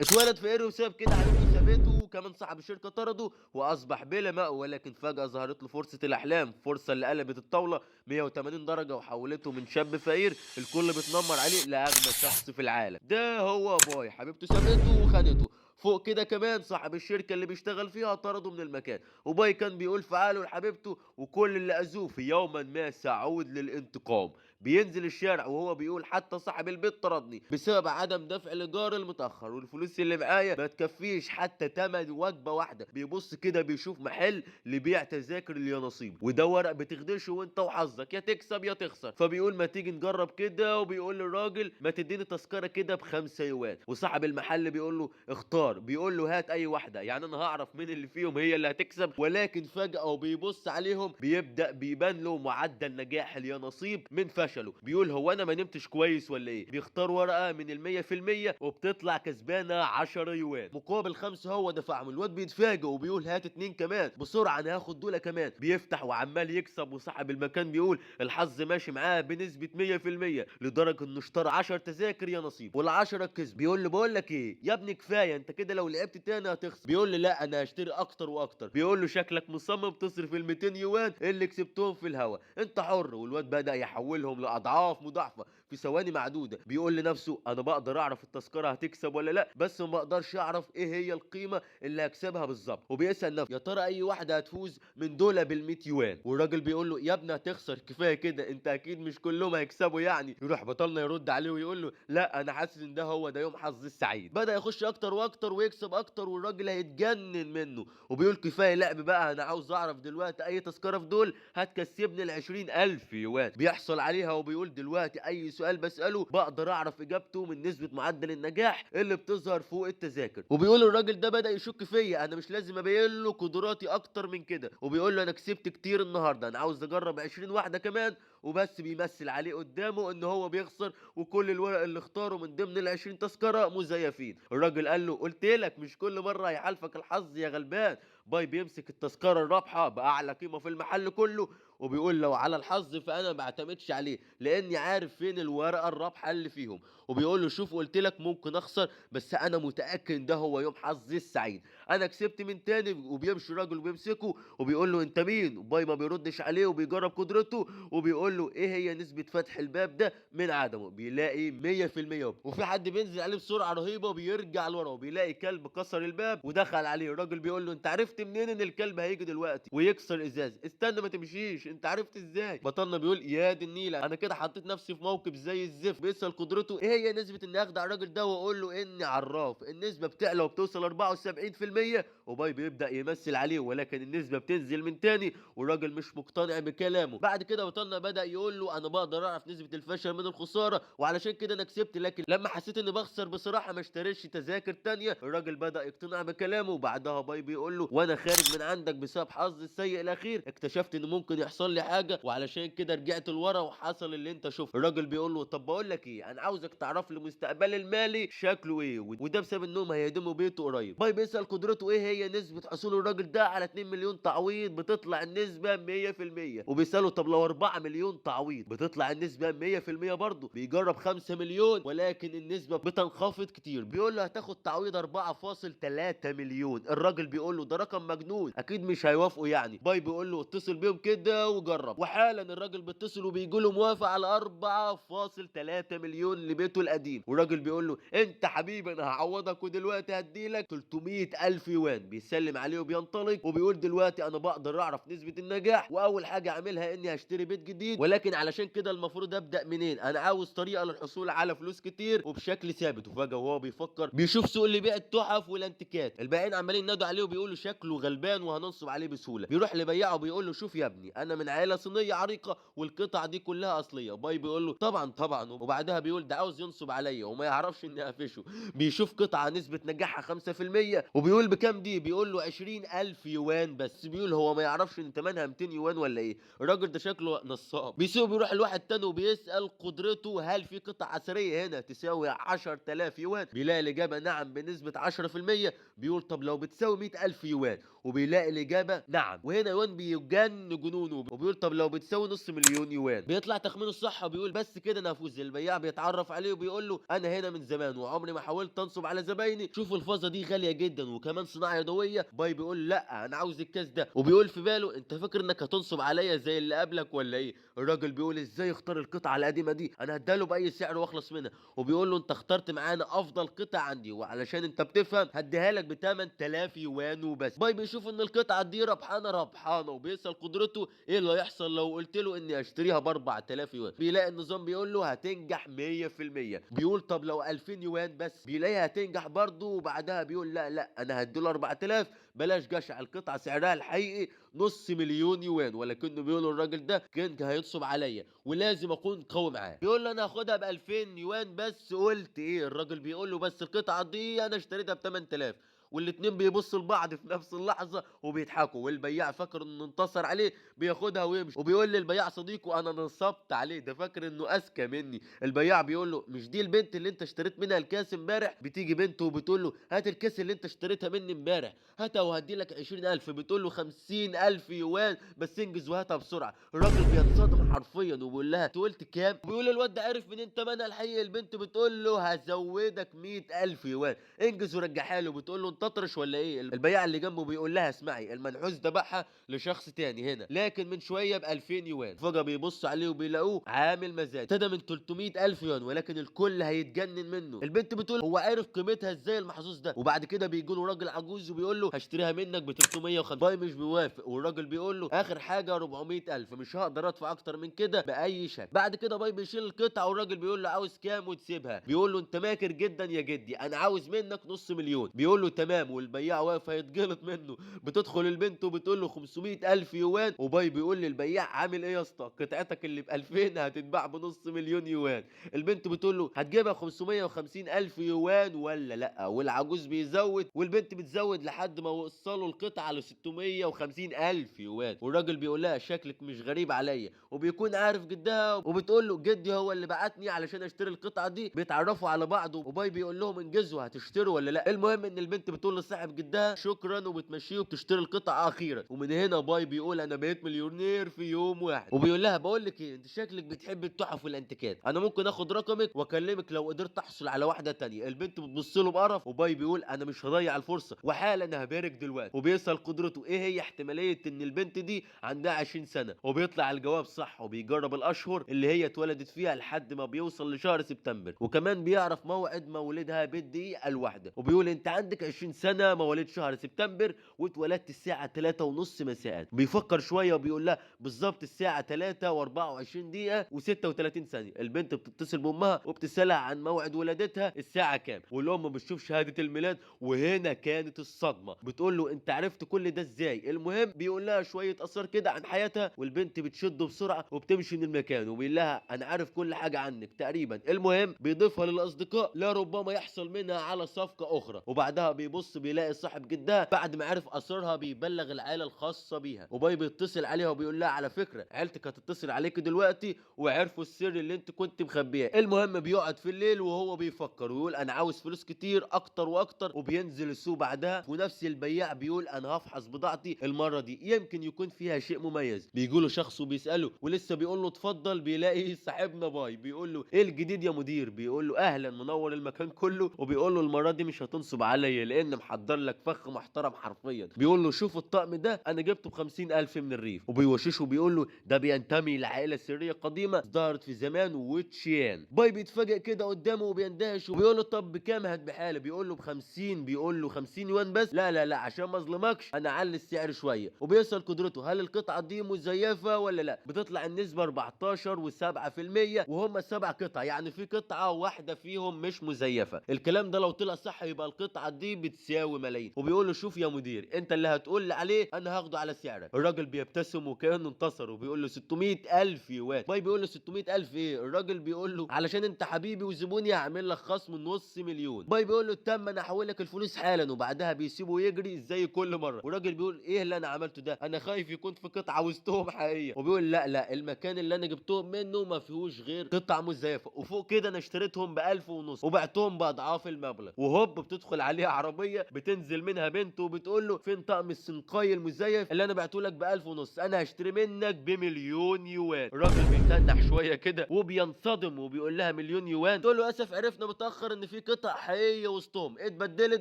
اتولد فقير وساب كده حبيبته سابته، وكمان صاحب الشركة طرده وأصبح بلا مأوى، ولكن فجأة ظهرت له فرصة الأحلام، فرصة اللي قلبت الطاولة 180 درجة وحولته من شاب فقير الكل بيتنمر عليه لأغنى شخص في العالم. ده هو باي، حبيبته سابته وخانته. فوق كده كمان صاحب الشركة اللي بيشتغل فيها طرده من المكان، وباي كان بيقول في عقله لحبيبته وكل اللي أذوه في يوما ما سأعود للانتقام. بينزل الشارع وهو بيقول حتى صاحب البيت طردني بسبب عدم دفع الإيجار المتأخر، والفلوس اللي معايا ما تكفيش حتى تمن وجبة واحدة. بيبص كده بيشوف محل لبيع تذاكر اليانصيب، وده ورق بتخدشه وانت وحظك، يا تكسب يا تخسر. فبيقول ما تيجي نجرب كده، وبيقول للراجل ما تديني تذكرة كده ب5 يوان. وصاحب المحل بيقول له اختار، بيقول له هات اي واحدة، يعني انا هعرف مين اللي فيهم هي اللي هتكسب. ولكن فجأة وبيبص عليهم بيبدأ بيبان له معدل نجاح اليانصيب من فشله. بيقول هو انا ما نمتش كويس ولا ايه؟ بيختار ورقة من ال100% وبتطلع كسبانة 10 يوان مقابل 5 هو دفعهم. الواد بيتفاجئ وبيقول هات 2 كمان بسرعة، انا هاخد دول كمان. بيفتح وعمال يكسب، وصاحب المكان بيقول الحظ ماشي معاه بنسبة 100%، لدرجة انه اشترى 10 تذاكر يا نصيب وال10 كسب. بيقول له بقول لك ايه يا ابني، كفاية انت كده، لو لعبت تاني هتخسر. بيقول له لا انا هشتري اكتر واكتر. بيقول له شكلك مصمم تصرف ال200 يوان اللي كسبتهم في الهوا، انت حر. والواد بدأ يحولهم لاضعاف مضاعفة في ثواني معدودة. بيقول لنفسه انا بقدر اعرف التذكرة هتكسب ولا لا، بس ما بقدرش اعرف ايه هي القيمة اللي هكسبها بالظبط. وبيسأل نفسه يا ترى اي واحدة هتفوز من دول بال100 يوان. والراجل بيقول له يا ابني هتخسر، كفاية كده، انت اكيد مش كلهم هيكسبوا يعني. يروح بطلنا يرد عليه ويقول له لا انا حاسس ان ده يوم حظ السعيد. بدأ يخش اكتر واكتر ويكسب اكتر، والراجل هيتجنن منه. وبيقول كفاية لعب بقى، انا عاوز اعرف دلوقتي اي تذكرة في دول هتكسبني ال20,000 يوان. بيحصل عليها وبيقول دلوقتي اي سؤال بسأله بقدر اعرف اجابته من نسبة معدل النجاح اللي بتظهر فوق التذاكر. وبيقول الراجل ده بدأ يشك فيا، انا مش لازم ابين له قدراتي اكتر من كده. وبيقول له انا كسبت كتير النهارده، انا عاوز اجرب 20 واحدة كمان. وبس بيمثل عليه قدامه ان هو بيخسر، وكل الورق اللي اختاره من ضمن ال20 تذكرة مزيفين. الراجل قال له قلت لك مش كل مرة هيحالفك الحظ يا غلبان. باي بيمسك التذكرة الرابحة بأعلى قيمة في المحل كله، وبيقول لو على الحظ فأنا ما بعتمدش عليه لأني عارف فين الورقة الرابحة اللي فيهم. وبيقول له شوف قلت لك ممكن أخسر، بس أنا متأكد إن ده هو يوم حظي السعيد. أنا كسبت من تاني. وبيمشي الراجل وبيمسكه وبيقول له أنت مين؟ وباي ما بيردش عليه وبيجرب قدرته، وبيقول له إيه هي نسبة فتح الباب ده من عدمه؟ بيلاقي 100%. وفي حد بينزل عليه بسرعة رهيبة وبيرجع لورا وبيلاقي كلب كسر الباب ودخل عليه. الراجل بيقول له أنت عرفت منين إن الكلب هيجي دلوقتي ويكسر إزاز؟ استنى ما تمشيش، أنت عرفت إزاي؟ بطلنا بيقول يا دي النيلة، أنا كده حطيت نفسي في موقف زي الزفت. بيسأل قدرته إيه هي نسبة إني أخدع الراجل ده وأقول له إني عراف. النسبة بتعلى وبتوصل 74%. وباي بيبدأ يمثل عليه، ولكن النسبة بتنزل من تاني والراجل مش مقتنع بكلامه. بعد كده بطلنا بدأ يقول له أنا بقدر أعرف نسبة الفشل من الخسارة، وعلشان كده أنا كسبت، لكن لما حسيت إني بخسر بصراحة ما اشتريتش تذاكر تانية. الراجل بدأ يقتنع بكلامه، وبعدها باي بيقول له وأنا خارج من عندك بسبب حظي السيء الأخير اكتشفت إن ممكن يحصل لي حاجة، وعلشان كده رجعت لورا وحصل اللي أنت شفته. الراجل بيقول له طب بقول لك إيه، أنا عاوزك تعرف لي مستقبلي المالي شكله إيه، وده بسبب إنهم هيهدموا بيته قريب. باي بيسأل قدرته إيه هي نسبة حصول الراجل ده على 2 مليون تعويض؟ بتطلع النسبة 100%. وبيسأله طب لو 4 مليون تعويض؟ بتطلع النسبة 100% برضه. بيجرب 5 مليون ولكن النسبة بتنخفض كتير. بيقول له هتاخد تعويض 4.3 مليون. الراجل بيقول له ده رقم مجنون، اكيد مش هيوافقوا يعني. باي بيقول له اتصل بيهم كده وجرب. وحالا الراجل بيتصل وبيجي له موافق على 4.3 مليون لبيته القديم. والراجل بيقول له انت حبيبي انا هعوضك، ودلوقتي هديلك 300 الف يوان. بيسلم عليه وبينطلق، وبيقول دلوقتي انا بقدر اعرف نسبة النجاح، واول حاجة اعملها اني هشتري بيت جديد، ولكن علشان كده المفروض ابدا منين؟ انا عاوز طريقة للحصول على فلوس كتير وبشكل ثابت. وفجأة وهو بيفكر بيشوف سوق اللي بيع التحف والانتيكات. البائعين عمالين ينادوا عليه وبيقولوا شكله غلبان وهننصب عليه بسهولة. بيروح لبياعه وبيقول له شوف يا ابني انا من عائلة صينية عريقة والقطع دي كلها اصلية. باي بيقول له طبعا طبعا، وبعدها بيقول ده عاوز ينصب عليا وما يعرفش اني قافشه. بيشوف قطعة نسبة نجاحها 5%، وبيقول بكام دي؟ بيقول له 20,000 يوان بس. بيقول هو ما يعرفش ان تمنها 200 يوان ولا ايه؟ الراجل ده شكله نصاب. بيسيبه بيروح لواحد تاني وبيسأل قدرته هل في قطع أثرية هنا تساوي 10,000 يوان؟ بيلاقي الإجابة نعم بنسبة 10%. بيقول طب لو بتساوي 100,000 يوان؟ وبيلاقي الاجابه نعم. وهنا يوان بيجن جنونه وبيقول طب لو بتساوي نص مليون يوان. بيطلع تخمينه الصح وبيقول بس كده انا هفوز. البياع بيتعرف عليه وبيقول له انا هنا من زمان وعمري ما حاولت انصب على زبايني، شوف الفازه دي غاليه جدا وكمان صناعه يدويه. باي بيقول لا انا عاوز الكاس ده، وبيقول في باله انت فاكر انك هتنصب عليا زي اللي قبلك ولا ايه؟ الراجل بيقول ازاي اختار القطعه القديمه دي، انا هديله باي سعر واخلص منها. وبيقول له انت اخترت معانا افضل قطعه عندي وعلشان انت بتفهم هديها لك ب 8000 يوان وبس. باي بيشوف ان القطعه دي ربحانه ربحانه وبيسال قدرته ايه اللي هيحصل لو قلت له اني اشتريها ب 4000 يوان. بيلاقي النظام بيقول له هتنجح 100%. بيقول طب لو 2000 يوان بس، بيلاقيها هتنجح برضه. وبعدها بيقول لا انا هديله 4000 بلاش جشع، القطعه سعرها الحقيقي نص مليون يوان. ولكنه بيقول الراجل ده كان هينصب عليا ولازم اكون قوي معاه. بيقول له انا هاخدها ب 2000 يوان بس. قلت ايه؟ الراجل بيقول له بس القطعه دي انا اشتريتها ب 8000. والاتنين بيبصوا لبعض في نفس اللحظه وبيضحكوا، والبياع فاكر انه انتصر عليه بياخدها ويمشي. وبيقول للبياع صديقه انا نصبت عليه، ده فاكر انه اذكى مني. البياع بيقول له مش دي البنت اللي انت اشتريت منها الكاس امبارح؟ بتيجي بنته وبتقول له هات الكاس اللي انت اشتريتها مني امبارح، هاتها وهدي لك 20000. بتقول له 50000 يوان بس انجز وهاتها بسرعه. الراجل بينصدم حرفيا وبيقول لها انت قلت كام؟ بيقول الواد ده عرف منين تمنها الحقيقي. البنت بتقول له هزودك 100000 يوان، انجز ورجعها له. بتقول له انت اطرش ولا ايه؟ البياع اللي جنبه بيقول لها اسمعي المنحوس ده باعها لشخص تاني هنا لكن من شويه ب 2000 يوان. فجاه بيبص عليه وبيلاقوه عامل مزاد ابتدى من 300000 يوان ولكن الكل هيتجنن منه. البنت بتقول هو عارف قيمتها ازاي المحظوظ ده؟ وبعد كده بيجي له راجل عجوز وبيقول له هشتريها منك ب 350. باي مش بيوافق والراجل بيقول له اخر حاجه 400000، مش هقدر ادفع اكتر من كده باي شكل. بعد كده باي بيشيل القطعه والراجل بيقول له عاوز كام وتسيبها؟ بيقول له انت ماكر جدا يا جدي انا عاوز منك نص مليون. بيقول له تمام والبياع واقف هيتجلط منه. بتدخل البنت وبتقول له 500000 يوان. وباي بيقول للبياع عامل ايه يا اسطى؟ قطعتك اللي ب 2000 هتتباع بنص مليون يوان. البنت بتقول له هتجيبها 550000 يوان ولا لا؟ والعجوز بيزود والبنت بتزود لحد ما وصلوا القطعه ل 650000 يوان. والراجل بيقول لها شكلك مش غريب عليا وبيكون عارف جدها. وبتقول له جدي هو اللي بعتني علشان اشتري القطعه دي. بيتعرفوا على بعض وباي بيقول لهم انجزوا هتشتروا ولا لا. المهم ان البنت بتقول لصاحب جدها شكرا وبتمشيه وبتشتري القطعه اخيرا. ومن هنا باي بيقول انا بقيت مليونير في يوم واحد. وبيقول لها بقول لك ايه، انت شكلك بتحب التحف والانتيكات، انا ممكن اخد رقمك واكلمك لو قدرت احصل على واحده تانية. البنت بتبص له بقرف وباي بيقول انا مش هضيع الفرصه وحالا هبارك دلوقتي. وبيسال قدرته ايه هي احتماليه ان البنت دي عندها 20 سنه وبيطلع الجواب صح. وبيجرب الاشهر اللي هي اتولدت فيها لحد ما بيوصل لشهر سبتمبر. وكمان بيعرف موعد مولدها بالدقيقه الواحده. وبيقول انت عندك 20 سنه مواليد شهر سبتمبر واتولدت الساعه 3 ونص مساء. بيفكر شويه وبيقول لها بالظبط الساعه 3 و24 دقيقه و36 ثانيه. البنت بتتصل بامها وبتسالها عن موعد ولادتها الساعه كام. والام بتشوف شهاده الميلاد وهنا كانت الصدمه. بتقول له انت عرفت كل ده ازاي؟ المهم بيقول لها شويه اسرار كده عن حياتها والبنت بتشده بسرعه وبتمشي من المكان. وبيقول لها انا عارف كل حاجه عنك تقريبا. المهم بيضيفها للاصدقاء لربما يحصل منها على صفقه اخرى. وبعدها بيبص بيلاقي صاحب جدها بعد ما عرف اسرارها بيبلغ العائله الخاصه بيها. وباي بيتصل عليها وبيقول لها على فكره عيلتك هتتصل عليك دلوقتي وعرفوا السر اللي انت كنت مخبيه. المهم بيقعد في الليل وهو بيفكر ويقول انا عاوز فلوس كتير اكتر واكتر. وبينزل السوق بعدها ونفس البياع بيقول انا هفحص بضاعتي المره دي يمكن يكون فيها شيء مميز. بيجي له شخص وبيساله ولسه بيقول له اتفضل بيلاقي صاحبنا باي. بيقول له ايه الجديد يا مدير؟ بيقول له اهلا منور المكان كله. وبيقول له المره دي مش هتنصب عليا لان محضر لك فخ محترم حرفيا. بيقول له شوف الطقم ده انا جبته ب 50000 من الريف. وبيوششه وبيقول له ده بينتمي لعائله سريه قديمه ظهرت في زمان وتشيان. باي بيتفاجئ كده قدامه وبيندهش وبيقول له طب بكام هتبيعها لي؟ بيقول له ب 50. بيقول له 50 يوان بس؟ لا عشان ما اظلمكش انا اعلي السعر شويه. وبيسال قدرته هل القطعه دي مزيفه ولا لا؟ بتطلع النسبه 14 و7% وهم 7 قطع يعني في قطعه واحده فيهم مش مزيفه. الكلام ده لو طلع صح يبقى القطعه دي بتساوي ملايين. وبيقول له شوف يا مدير انت اللي هتقول لي عليه انا هاخده على سعرك. الراجل بيبتسم وكانه انتصر وبيقول له 600000 يوان. باي بيقول له 600000 ايه؟ الراجل بيقول له علشان انت حبيبي وزبوني هعمل لك خصم نص مليون. باي بيقول له تم انا هحول لك الفلوس حالا. وبعدها بيسيبه يجري زي كل مره. والراجل بيقول ايه اللي انا عملته ده؟ انا خايف يكون في قطعه وسطهم حقيقيه. وبيقول لا المكان اللي انا جبتهم منه ما فيهوش غير قطع مزيفه وفوق كده انا اشتريتهم ب 1000 ونص وبعتهم باضعاف المبلغ. وهوب بتدخل عليه عربيه عربيه بتنزل منها بنت وبتقول له فين طقم السنقاي المزيف اللي انا بعته لك ب 1000 ونص، انا هشتري منك بمليون يوان. الراجل بيتنح شويه كده وبينصدم وبيقول لها مليون يوان؟ تقول له اسف عرفنا متاخر ان في قطع حقيقيه وسطهم اتبدلت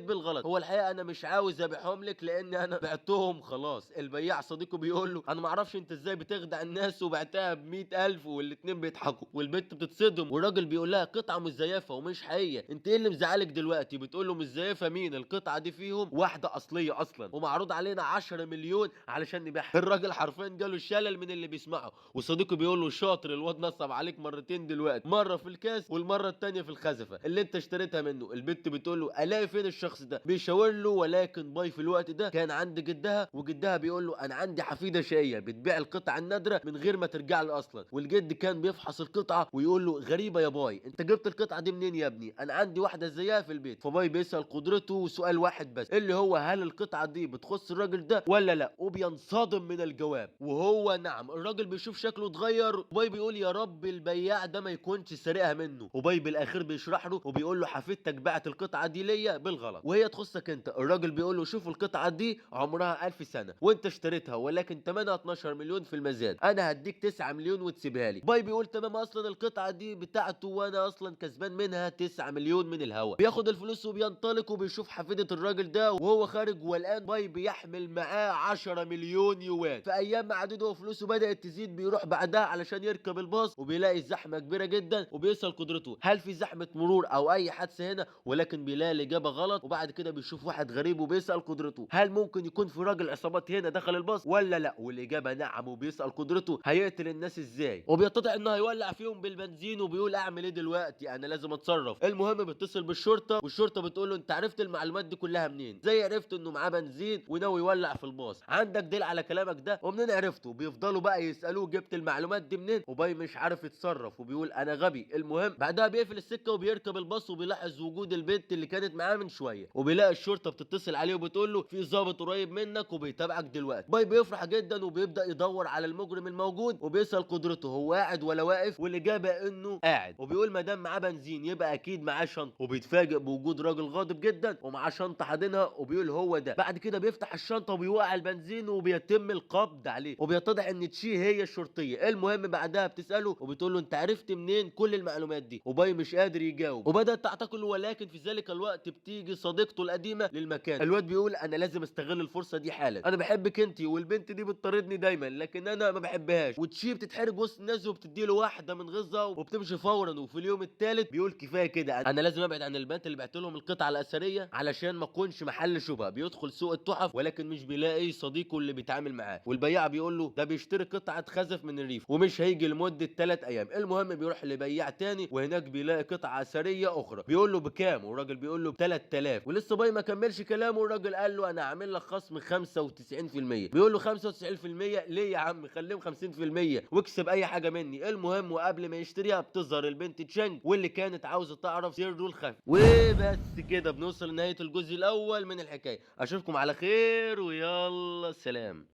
بالغلط، هو الحقيقه انا مش عاوز ابيعهم لك لان انا بعتهم خلاص. البياع صديقه بيقول له انا ما اعرفش انت ازاي بتخدع الناس وبعتها ب 100000، والاتنين بيضحكوا والبنت بتتصدم. والراجل بيقول لها قطعه مزيفه ومش حقيقيه، انت ايه اللي مزعلك دلوقتي؟ بتقول له مزيفه مين؟ القطعه دي فيهم واحده اصليه اصلا ومعروض علينا 10 مليون علشان نبيعها. الراجل حرفيا جاله شلل من اللي بيسمعه، وصديقه بيقول له شاطر، الواد نصب عليك مرتين دلوقتي، مره في الكاس والمره التانيه في الخزفه اللي انت اشتريتها منه. البنت بتقول له الاقي فين الشخص ده؟ بيشاور له، ولكن باي في الوقت ده كان عند جدها، وجدها بيقول له انا عندي حفيده شقيه بتبيع القطع النادره من غير ما ترجع له اصلا. والجد كان بيفحص القطعه ويقول له غريبه يا باي، انت جبت القطعه دي منين يا ابني؟ انا عندي واحده زيها في البيت. فباي بيسال قدرته سؤال واحد بس اللي هو هل القطعه دي بتخص الراجل ده ولا لا؟ وبينصدم من الجواب وهو نعم. الراجل بيشوف شكله اتغير، باي بيقول يا رب البياع ده ما يكونش سارقها منه. وباي بالاخير بيشرح له وبيقول له حفيدتك باعت القطعه دي ليا بالغلط وهي تخصك انت. الراجل بيقول له شوف القطعه دي عمرها 1000 سنه وانت اشتريتها، ولكن ثمنها 12 مليون في المزاد، انا هديك 9 مليون وتسيبها لي. باي بيقول تمام، اصلا القطعه دي بتاعته وانا اصلا كسبان منها 9 مليون من الهوا. بياخد الفلوس وبينطلق وبيشوف حفيده الراجل ده وهو خارج، والان باي بيحمل معاه 10 مليون يوان. في ايام معدوده وفلوسه بدات تزيد بيروح بعدها علشان يركب الباص وبيلاقي زحمه كبيره جدا، وبيسال قدرته هل في زحمه مرور او اي حادثه هنا؟ ولكن بيلاقي الاجابه غلط. وبعد كده بيشوف واحد غريب وبيسال قدرته هل ممكن يكون في راجل عصابات هنا دخل الباص ولا لا؟ والاجابه نعم. وبيسال قدرته هيقتل الناس ازاي؟ وبيتضح انه هيولع فيهم بالبنزين، وبيقول اعمل ايه دلوقتي؟ انا لازم اتصرف. المهم بيتصل بالشرطه، والشرطه بتقول له انت عرفت المعلومات دي كلها منين؟ زي عرفت انه معاه بنزين وناوي يولع في الباص، عندك دليل على كلامك ده؟ ومنين عرفته؟ بيفضلوا بقى يسالوه جبت المعلومات دي منين؟ وباي مش عارف يتصرف وبيقول انا غبي. المهم بعدها بيقفل السكه وبيركب الباص وبيلاحظ وجود البنت اللي كانت معاه من شويه، وبيلاقي الشرطه بتتصل عليه وبتقول له في ضابط قريب منك وبيتابعك دلوقتي. باي بيفرح جدا وبيبدا يدور على المجرم الموجود، وبيسال قدرته هو قاعد ولا واقف؟ والاجابه انه قاعد. وبيقول ما دام معاه بنزين يبقى اكيد معاه شنطه، وبيتفاجئ بوجود راجل غاضب جدا ومعاه شنطه حاضنها وبيقول هو ده. بعد كده بيفتح الشنطه وبيوقع البنزين وبيتم القبض عليه، وبيتضح ان تشي هي الشرطيه. المهم بعدها بتساله وبتقول له انت عرفت منين كل المعلومات دي؟ وباي مش قادر يجاوب وبدات تعتقل. ولكن في ذلك الوقت بتيجي صديقته القديمه للمكان. الواد بيقول انا لازم استغل الفرصه دي حالا، انا بحبك انت والبنت دي بتطاردني دايما لكن انا ما بحبهاش. وتشي بتتحرج وسط الناس وبتدي له واحده من غزها وبتمشي فورا. وفي اليوم الثالث بيقول كفايه كده، انا لازم ابعد عن البنات اللي بعت لهم القطعه الاثريه علشان ما اكونش محل شبهه. بيدخل سوق التحف ولكن مش بيلاقي صديقه اللي بيتعامل معاه، والبياع بيقول له ده بيشتري قطعه خزف من الريف ومش هيجي لمده 3 ايام. المهم بيروح لبياع تاني وهناك بيلاقي قطعه اثريه اخرى. بيقول له بكام؟ والراجل بيقول له ب 3000. ولسه باي ما كملش كلامه والراجل قال له انا هعمل لك خصم 95%. بيقول له 95% ليه يا عم؟ خليهم 50% واكسب اي حاجه مني. المهم وقبل ما يشتريها بتظهر البنت تشانج واللي كانت عاوزه تعرف سره الخفي. وبس كده بنوصل لنهايه الجزء الاول من الحكايه. اشوفكم على خير ويلا سلام.